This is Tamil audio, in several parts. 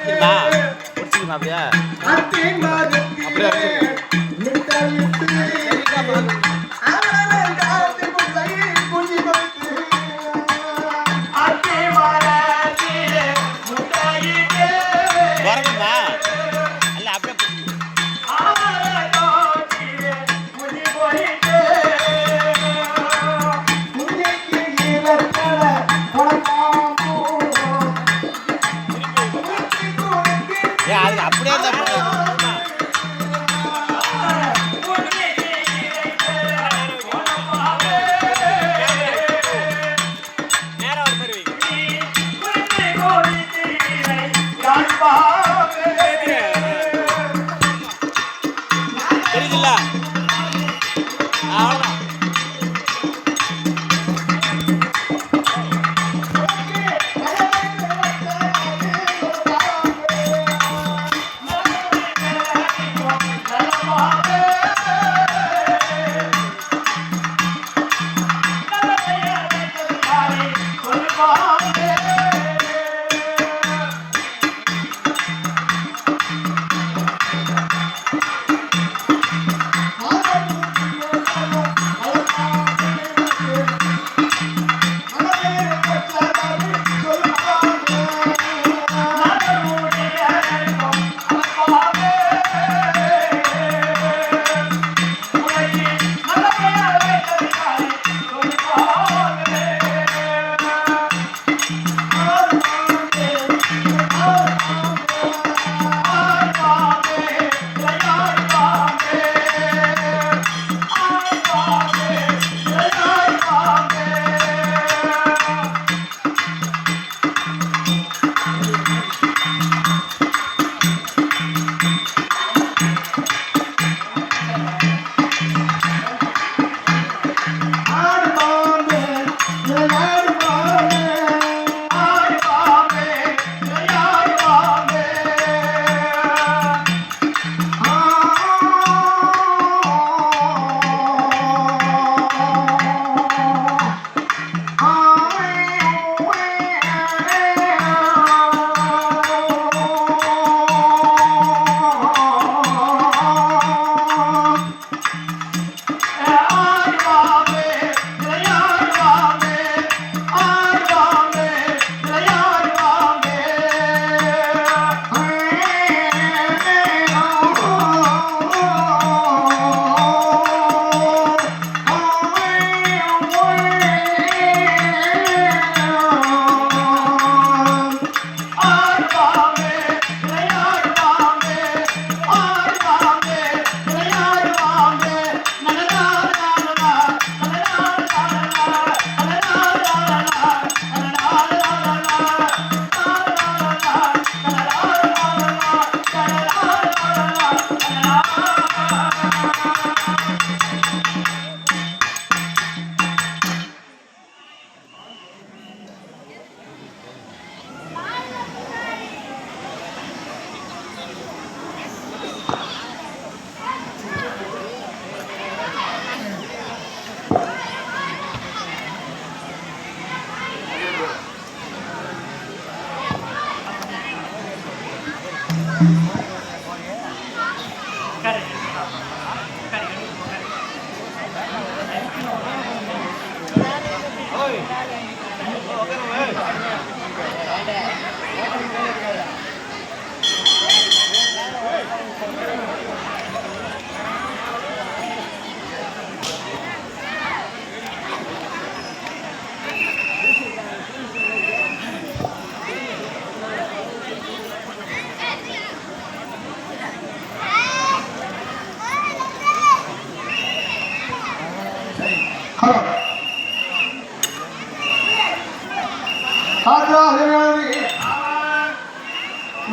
அப்படியா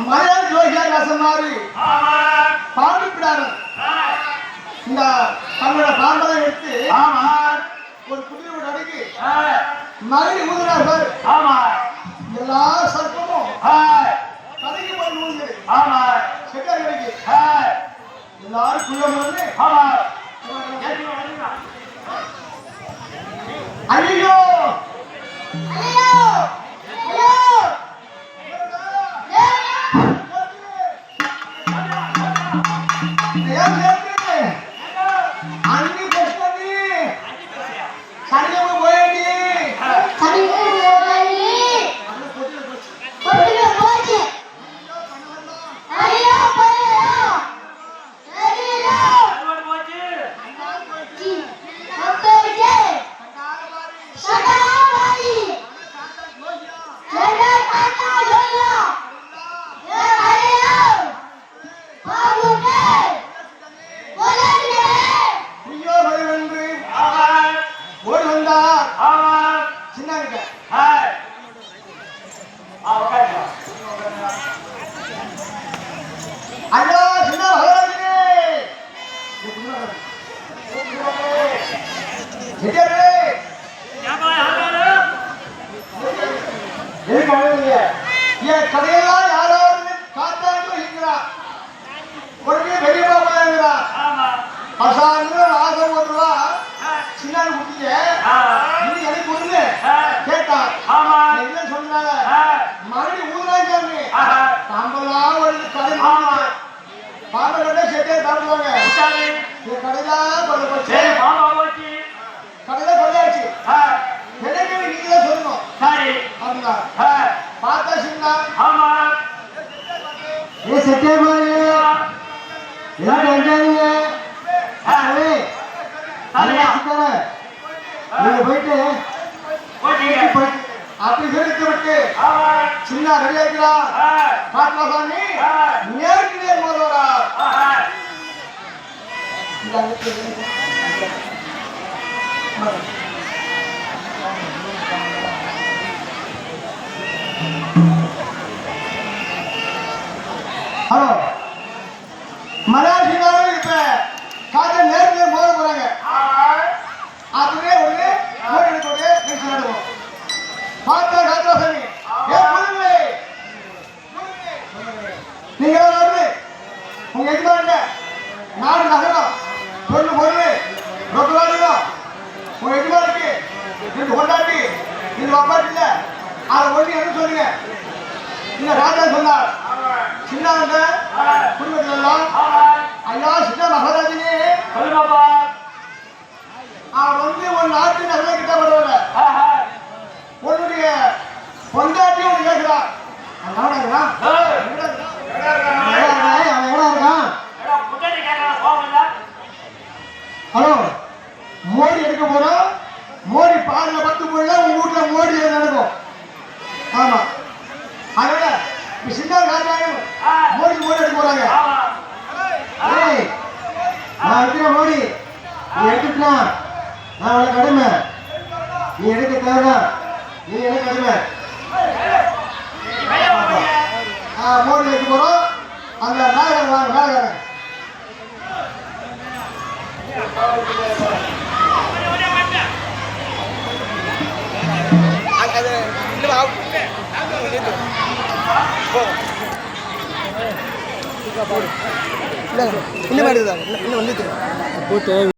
மலையாள ஜோதியார் ரசம் மாதிரி பாடிப்பிடாரு. இந்த தன்னோட பாம்பலை எடுத்து ஒரு குடியோடு அடக்கி மகிழ் ஊதுறார்கள். எல்லா சர்ப்பமும் கடைக்கு போய் ஊது செட்டாரி கடைக்கு எல்லாரும் குள்ள வந்து ஐயோ ஐயோ ஐயோ ஏன் சேர்த்து அன்னி பெஸ்ட் சனியம்மா போயடி ஐயா சின்ன என் கடையெல்லாம் யாராவது காத்தாண்டு உடனே பெரியப்பா போயிருக்கிறா பசாங்க ஆசம் போட்டுவா சின்ன குட்டிய இன்னும் எனக்கு கொடுங்க கேட்டான் என்ன சொன்னாங்க மறுபடியும் ஊராஜாமி தாம்பலாம் ஒரு கடை பாம்பை கட்ட செட்டே தாண்டுவாங்க என் கடைதான் கொண்டு போச்சு கடைதான் கொண்டாச்சு எனக்கு நீங்க தான் சொல்லணும் அப்படின்னா பார்த்தா சின்ன ஏ செட்டே பாரு எல்லாம் வந்தாங்க நீங்க போயிட்டு அப்படி சொல்லிட்டு விட்டு சின்ன ரெடி ஆகிறா காட்டுவாசாமி நேருக்கு நேர் போதுவரா ஹலோ மலையாளம் இப்ப காட்ட நேருக்கு நேர் போத போறாங்க அதுவே ஒண்ணு ஓடி எடுக்கணும் பார்த்தா காட்டுவாசாமி நீங்க வருது உங்க எஜமானுங்க நாடு நகரம் பொண்ணு பொண்ணு ரொக்க வாடிடும் உங்க எஜமானுக்கு ரெண்டு கொண்டாட்டி ரெண்டு அப்பாட்டி இல்ல அதை ஒண்ணு என்ன சொல்லுங்க இந்த ராஜா சொன்னார் சின்ன குடும்பத்தில் எல்லாம் ஐயா சின்ன மகாராஜனே அவன் வந்து உன் நாட்டு நகரம் கிட்ட வருவாங்க உன்னுடைய பொண்டாட்டி ஒன்று கேட்கிறான் ஹலோ மோடி எடுக்க போறோம் மோடி பாருங்க 10 போல உங்க வீட்டுல மோடி நடக்கும் ஆமா அதனால சின்ன ராஜாயும் மோடி எடுக்க போறாங்க நான் இருக்கிற மோடி நீ எடுத்துக்கலாம் நான் உனக்கு கடுமை நீ எடுக்க தேவைதான் நீ எனக்கு கடுமை மோடி எடுக்க போறோம் அந்த நாயகர் வாங்க நாயகர் இன்னும் வந்துட்டு